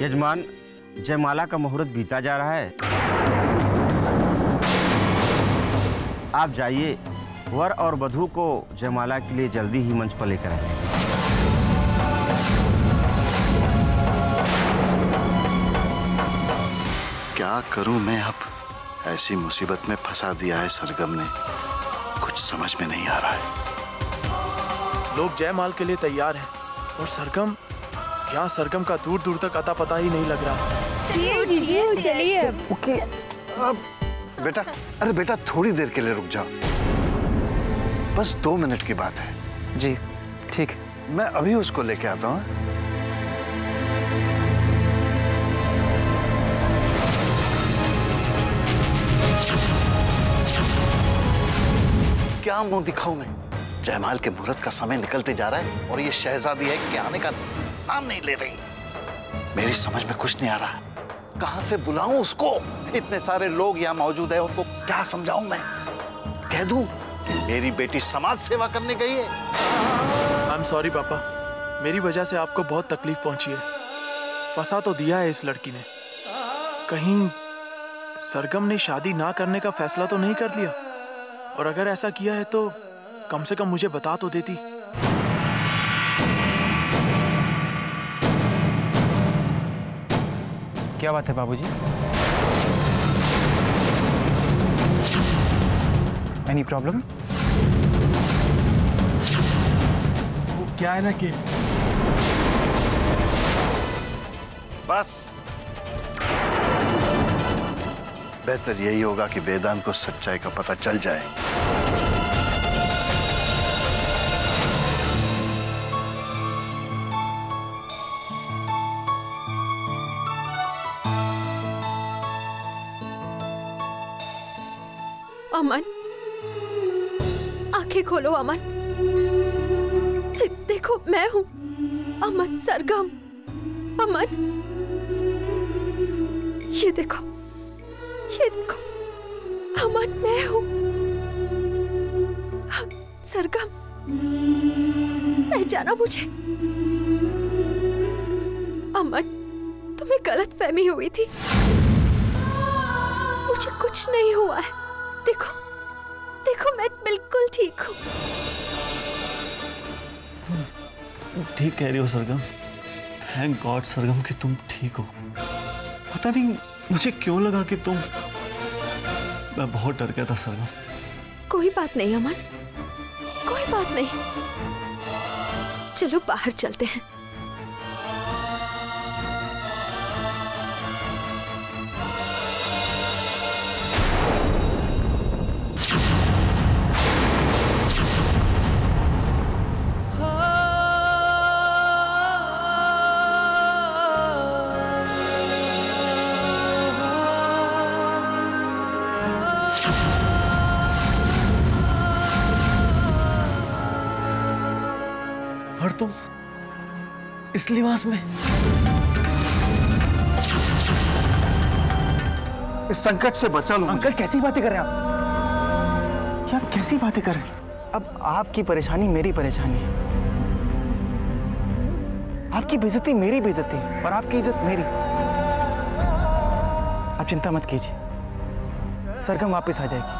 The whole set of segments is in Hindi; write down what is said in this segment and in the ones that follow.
यजमान, जयमाला का मुहूर्त बीता जा रहा है। आप जाइए, वर और वधू को जयमाला के लिए जल्दी ही मंच पर लेकर आए। क्या करूं मैं अब? ऐसी मुसीबत में फंसा दिया है सरगम ने, कुछ समझ में नहीं आ रहा है। लोग जयमाल के लिए तैयार हैं और सरगम, यहाँ सरगम का दूर दूर तक अता पता ही नहीं लग रहा। चलिए ओके अब बेटा, अरे बेटा थोड़ी देर के लिए रुक जाओ, बस 2 मिनट की बात है। जी ठीक, मैं अभी उसको लेके आता हूँ। क्या मुंह दिखाऊं मैं? जयमाल के मुहूर्त का समय निकलते जा रहा है और ये शहजादी है कि आने का नाम नहीं ले रही। मेरी समझ में कुछ नहीं आ रहा, कहां से बुलाऊं उसको? इतने सारे लोग यहाँ मौजूद हैं, उनको क्या समझाऊं मैं? कह दूं कि मेरी बेटी समाज सेवा करने गई है? आई एम सॉरी पापा, मेरी वजह से आपको बहुत तकलीफ पहुंची है। फंसा तो दिया है इस लड़की ने। कहीं सरगम ने शादी ना करने का फैसला तो नहीं कर लिया? और अगर ऐसा किया है तो कम से कम मुझे बता तो देती। क्या बात है बाबूजी? Any problem? वो क्या है ना कि बस बेहतर यही होगा कि वेदांत को सच्चाई का पता चल जाए। अमन, आंखें खोलो अमन। देखो मैं हूं अमन, सरगम। अमन, ये देखो, ये देखो अमन, मैं हूं सरगम। पहचाना मुझे? अमन, तुम्हें गलतफहमी हुई थी, मुझे कुछ नहीं हुआ है। देखो देखो, मैं बिल्कुल ठीक हूँ। ठीक कह रही हो सरगम। थैंक गॉड सरगम कि तुम ठीक हो। पता नहीं मुझे क्यों लगा कि तुम, मैं बहुत डर गया था सरगम। कोई बात नहीं अमन, कोई बात नहीं। चलो बाहर चलते हैं। और तुम इस लिबास में? इस संकट से बचा लूं। अंकल कैसी बातें कर रहे हैं आप? यार कैसी बातें कर रहे हैं? अब आपकी परेशानी मेरी परेशानी है, आपकी बेइज्जती मेरी बेइज्जती और आपकी इज्जत मेरी। आप चिंता मत कीजिए, सरगम वापस आ जाएगी।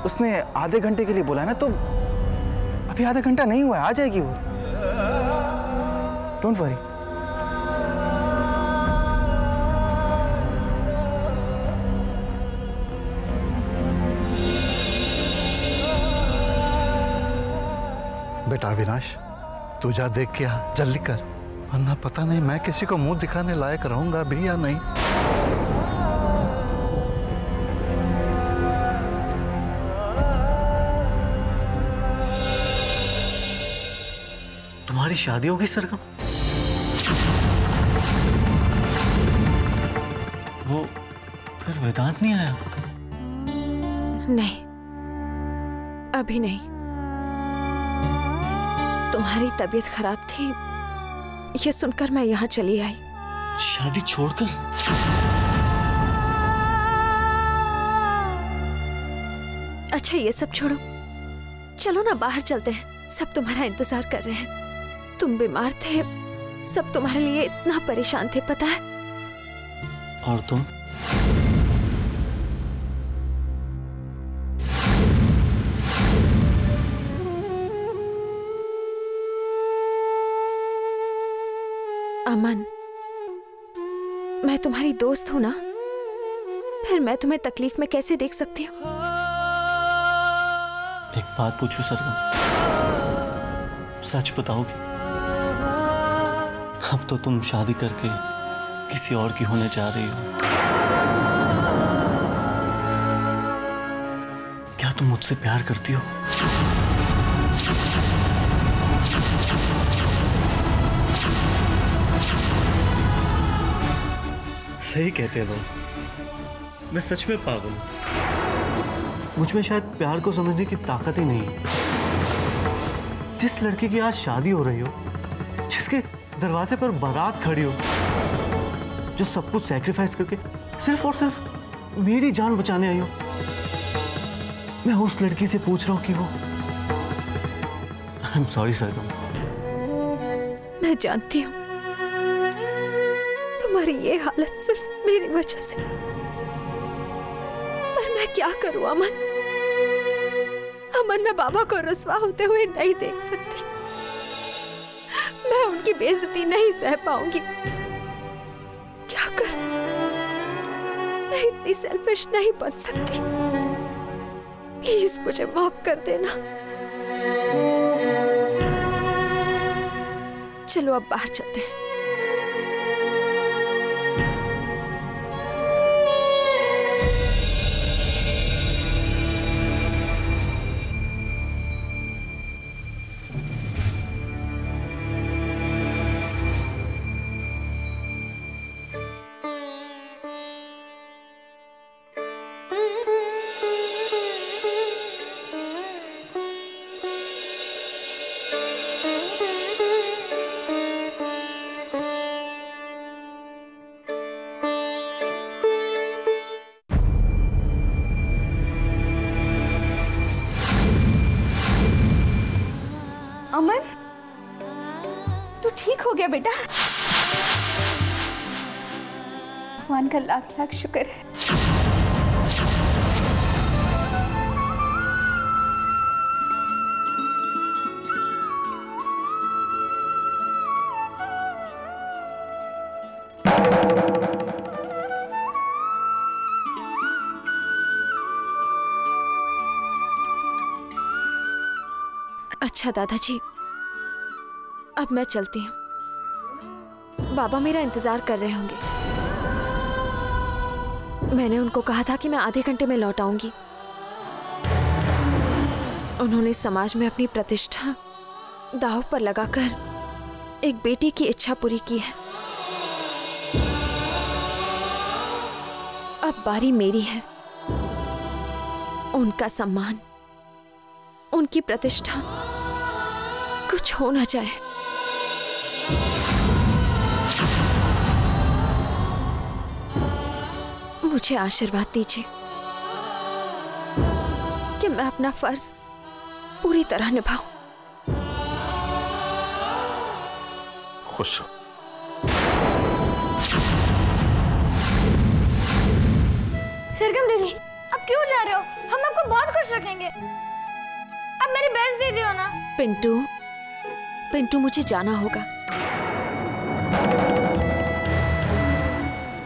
उसने आधे घंटे के लिए बोला ना, तो अभी आधा घंटा नहीं हुआ है, आ जाएगी वो। Don't worry. बेटा अविनाश, तू जा देख के आ, जल्दी कर, वरना पता नहीं मैं किसी को मुंह दिखाने लायक रहूंगा भी या नहीं। तुम्हारी शादी होगी सरगम? वो फिर वेदांत नहीं आया? नहीं, अभी नहीं। तुम्हारी तबीयत खराब थी, ये सुनकर मैं यहाँ चली आई। शादी छोड़कर? अच्छा ये सब छोड़ो, चलो ना बाहर चलते हैं, सब तुम्हारा इंतजार कर रहे हैं। तुम बीमार थे सब तुम्हारे लिए इतना परेशान थे, पता है? और तुम? अमन, मैं तुम्हारी दोस्त हूं ना, फिर मैं तुम्हें तकलीफ में कैसे देख सकती हूँ? एक बात पूछूं सरगम, सच बताओगे? अब तो तुम शादी करके किसी और की होने जा रही हो। क्या तुम मुझसे प्यार करती हो? सही कहते हैं लोग, मैं सच में पागल हूं। मुझ में शायद प्यार को समझने की ताकत ही नहीं है। जिस लड़के की आज शादी हो रही हो, जिसके दरवाजे पर बारात खड़ी हो, जो सब कुछ सैक्रिफाइस करके सिर्फ और सिर्फ मेरी जान बचाने आई हो, मैं उस लड़की से पूछ रहा हूं कि वो आई एम सॉरी सरगम। मैं जानती हूँ तुम्हारी ये हालत सिर्फ मेरी वजह से, पर मैं क्या करूं अमन? अमन, मैं बाबा को रुस्वा होते हुए नहीं देख सकती। मैं उनकी बेइज्जती नहीं सह पाऊंगी। क्या करूं? मैं इतनी सेल्फिश नहीं बन सकती। प्लीज मुझे माफ कर देना। चलो अब बाहर चलते हैं। अमन, तू ठीक हो गया बेटा? भगवान का लाख लाख शुक्र है। अच्छा दादाजी, अब मैं चलती हूँ। बाबा मेरा इंतजार कर रहे होंगे। मैंने उनको कहा था कि मैं आधे घंटे में लौट आऊंगी। उन्होंने समाज में अपनी प्रतिष्ठा दांव पर लगाकर एक बेटी की इच्छा पूरी की है। अब बारी मेरी है। उनका सम्मान, उनकी प्रतिष्ठा कुछ हो ना जाए। मुझे आशीर्वाद दीजिए कि मैं अपना फर्ज पूरी तरह निभाऊं। खुश हो। सरगम दीदी, अब क्यों जा रहे हो? हम आपको बहुत खुश रखेंगे। अब मेरी बेइज्जती दे दो ना। पिंटू, पिंटू, मुझे जाना होगा।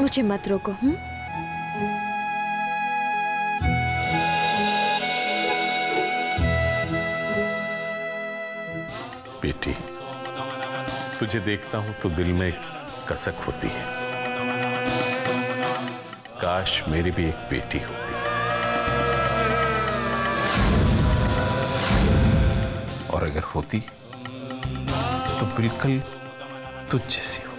मुझे मत रोको। बेटी, तुझे देखता हूं तो दिल में एक कसक होती है। काश मेरी भी एक बेटी होती। और अगर होती तो बिल्कुल तुझ जैसी होती।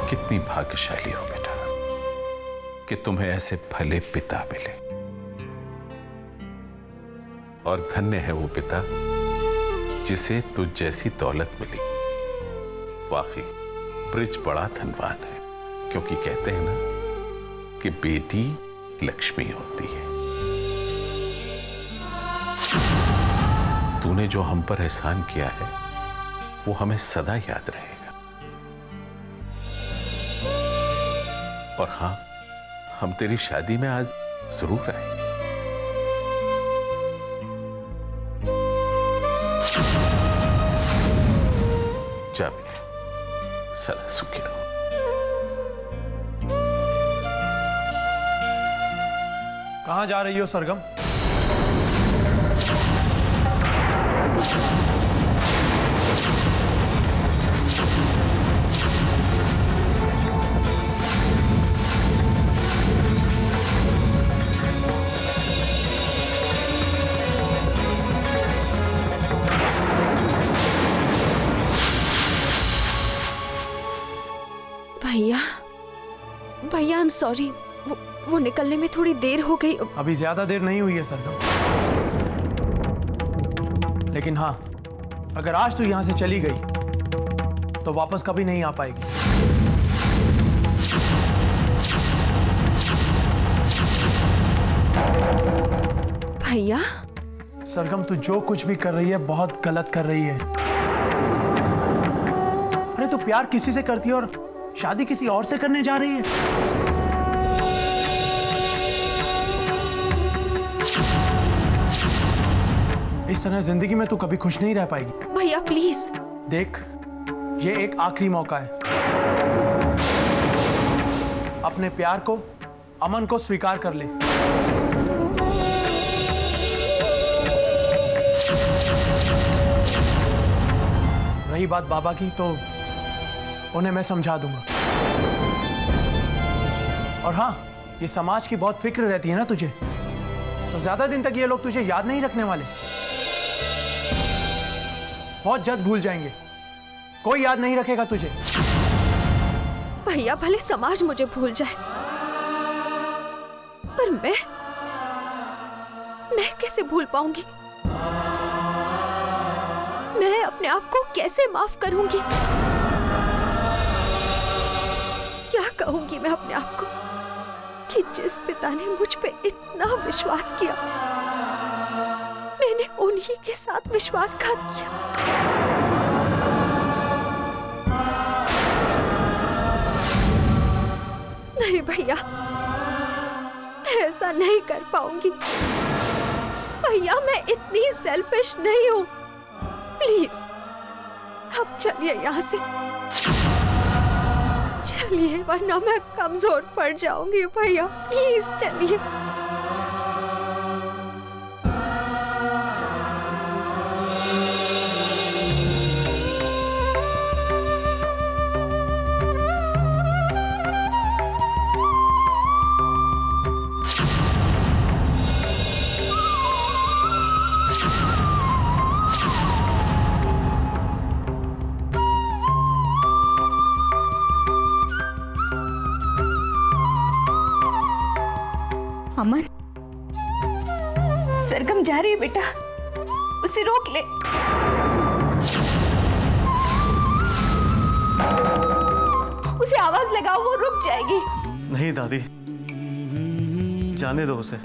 कितनी भाग्यशाली हो बेटा कि तुम्हें ऐसे भले पिता मिले। और धन्य है वो पिता जिसे तुझ जैसी दौलत मिली। वाकई ब्रिज बड़ा धनवान है, क्योंकि कहते हैं ना कि बेटी लक्ष्मी होती है। तूने जो हम पर एहसान किया है वो हमें सदा याद रहेगा। और हाँ, हम तेरी शादी में आज जरूर आएंगे। जा बेटे, सदा सुखी रहो। कहाँ जा रही हो सरगम? भैया, भैया आई एम सॉरी, वो निकलने में थोड़ी देर हो गई। अभी ज्यादा देर नहीं हुई है सरगम, लेकिन हाँ, अगर आज तू यहां से चली गई तो वापस कभी नहीं आ पाएगी। भैया सरगम, तू जो कुछ भी कर रही है बहुत गलत कर रही है। अरे तू प्यार किसी से करती है और शादी किसी और से करने जा रही है। इस तरह जिंदगी में तू कभी खुश नहीं रह पाएगी। भैया प्लीज देख, ये एक आखिरी मौका है। अपने प्यार को, अमन को स्वीकार कर ले। रही बात बाबा की, तो उन्हें मैं समझा दूंगा। और हाँ, ये समाज की बहुत फिक्र रहती है ना तुझे, तो ज्यादा दिन तक ये लोग तुझे याद नहीं रखने वाले। बहुत जल्द भूल जाएंगे, कोई याद नहीं रखेगा तुझे। भैया भले समाज मुझे भूल जाए, पर मैं कैसे भूल पाऊंगी? मैं अपने आप को कैसे माफ करूंगी? क्या कहूंगी मैं अपने आप को कि जिस पिता ने मुझ पे इतना विश्वास किया, मैंने उन्हीं के साथ विश्वासघात किया। नहीं भैया, ऐसा नहीं कर पाऊंगी। भैया मैं इतनी सेल्फिश नहीं हूं। प्लीज अब चलिए यहाँ से, चलिए, वरना मैं कमजोर पड़ जाऊंगी। भैया प्लीज चलिए। अमन, सरगम जा रही है बेटा, उसे रोक ले। उसे आवाज लगाओ, वो रुक जाएगी। नहीं दादी, जाने दो उसे।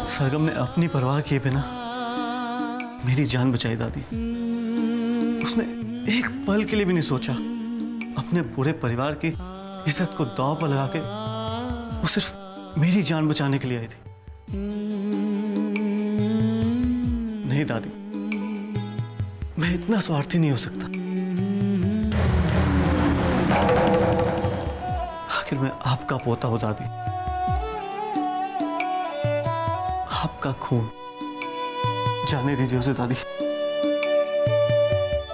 सरगम ने अपनी परवाह किए बिना मेरी जान बचाई दादी। उसने एक पल के लिए भी नहीं सोचा। अपने पूरे परिवार की इज्जत को दांव पर लगा के वो सिर्फ मेरी जान बचाने के लिए आई थी। नहीं दादी, मैं इतना स्वार्थी नहीं हो सकता। आखिर मैं आपका पोता हूं दादी, आपका खून। जाने दीजिए उसे दादी,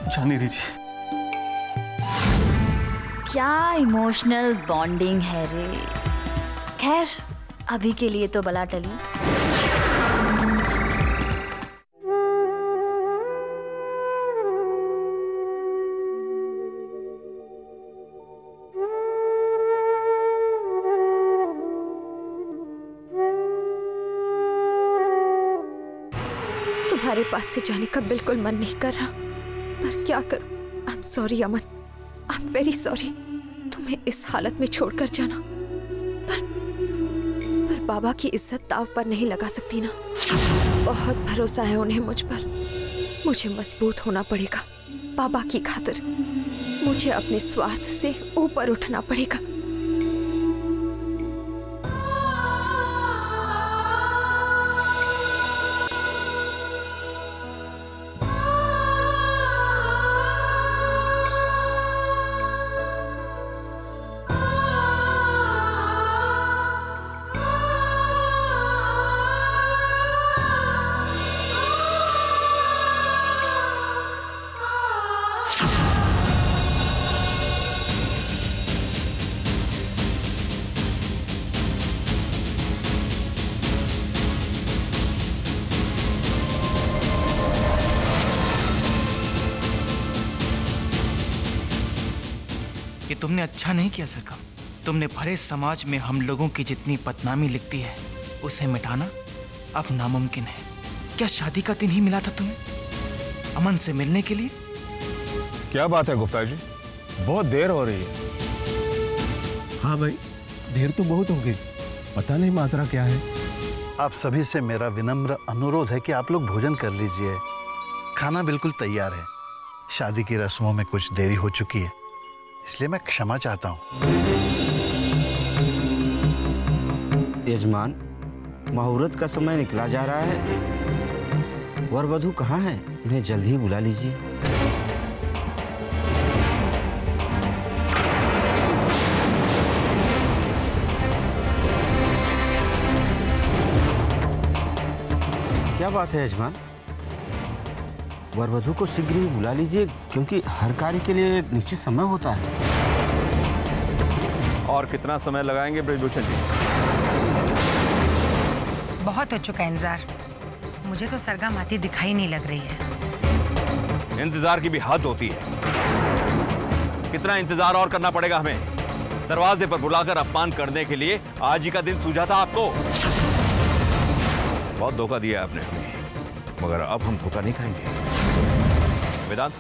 जाने दीजिए। क्या इमोशनल बॉन्डिंग है रे। खैर, अभी के लिए तो बला टली। तुम्हारे पास से जाने का बिल्कुल मन नहीं कर रहा, पर क्या करूं? I am sorry Aman, I am very sorry. तुम्हें इस हालत में छोड़कर जाना, पर बाबा की इज्जत दांव पर नहीं लगा सकती ना। बहुत भरोसा है उन्हें मुझ पर। मुझे मजबूत होना पड़ेगा बाबा की खातिर। मुझे अपने स्वार्थ से ऊपर उठना पड़ेगा। ये तुमने अच्छा नहीं किया सरगम। तुमने भरे समाज में हम लोगों की जितनी बदनामी लिखती है उसे मिटाना अब नामुमकिन है। क्या शादी का दिन ही मिला था तुम्हें अमन से मिलने के लिए? क्या बात है गुप्ता जी, बहुत देर हो रही है। हाँ भाई, देर तो बहुत हो गई। पता नहीं माजरा क्या है। आप सभी से मेरा विनम्र अनुरोध है कि आप लोग भोजन कर लीजिए। खाना बिल्कुल तैयार है। शादी की रस्मों में कुछ देरी हो चुकी है, इसलिए मैं क्षमा चाहता हूँ। यजमान, मुहूर्त का समय निकला जा रहा है। वर वधू कहाँ हैं? उन्हें जल्द ही बुला लीजिए। क्या बात है यजमान? वर वधू को शीघ्र ही बुला लीजिए, क्योंकि हर कार्य के लिए एक निश्चित समय होता है। और कितना समय लगाएंगे ब्रजभूषण जी? बहुत हो चुका इंतजार। मुझे तो सरगम आती दिखाई नहीं लग रही है। इंतजार की भी हद होती है। कितना इंतजार और करना पड़ेगा हमें? दरवाजे पर बुलाकर अपमान करने के लिए आज ही का दिन सूझा था आपको। बहुत धोखा दिया आपने हमें, मगर अब हम धोखा नहीं खाएंगे। वेदांत,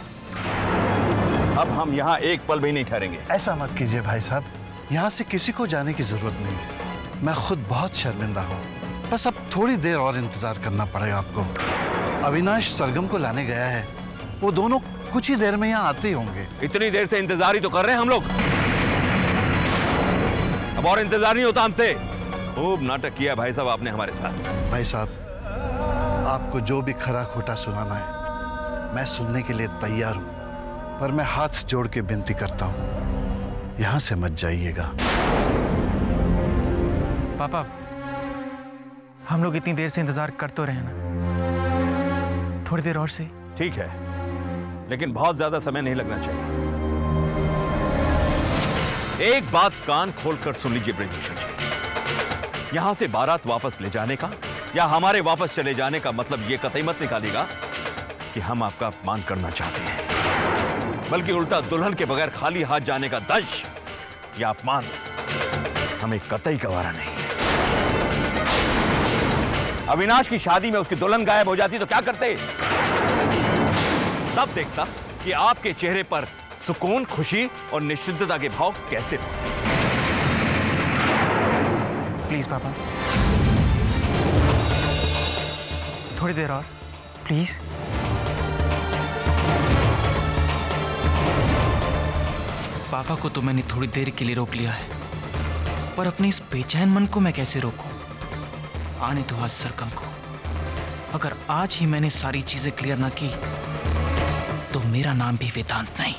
अब हम यहाँ एक पल भी नहीं ठहरेंगे। ऐसा मत कीजिए भाई साहब, यहाँ से किसी को जाने की जरूरत नहीं। मैं खुद बहुत शर्मिंदा हूँ। बस अब थोड़ी देर और इंतजार करना पड़ेगा आपको। अविनाश सरगम को लाने गया है। वो दोनों कुछ ही देर में यहाँ आते ही होंगे। इतनी देर से इंतजार ही तो कर रहे हैं हम लोग। अब और इंतजार नहीं होता हमसे। खूब नाटक किया भाई साहब आपने हमारे साथ। भाई साहब, आपको जो भी खरा खोटा सुनाना है मैं सुनने के लिए तैयार हूं, पर मैं हाथ जोड़ के विनती करता हूं, यहां से मत जाइएगा। पापा, हम लोग इतनी देर से इंतजार कर तो रहे ना, थोड़ी देर और से। ठीक है, लेकिन बहुत ज्यादा समय नहीं लगना चाहिए। एक बात कान खोलकर सुन लीजिए ब्रजभूषण जी, यहां से बारात वापस ले जाने का या हमारे वापस चले जाने का मतलब यह कतई मत निकालेगा कि हम आपका अपमान करना चाहते हैं, बल्कि उल्टा दुल्हन के बगैर खाली हाथ जाने का दंश या अपमान हमें कतई गवारा नहीं है। अविनाश की शादी में उसकी दुल्हन गायब हो जाती तो क्या करते? तब देखता कि आपके चेहरे पर सुकून, खुशी और निश्चिंतता के भाव कैसे होते। प्लीज पापा, थोड़ी देर और प्लीज। पापा को तो मैंने थोड़ी देर के लिए रोक लिया है, पर अपने इस बेचैन मन को मैं कैसे रोकूं? आने दो आज सरगम को। अगर आज ही मैंने सारी चीजें क्लियर ना की तो मेरा नाम भी वेदांत नहीं।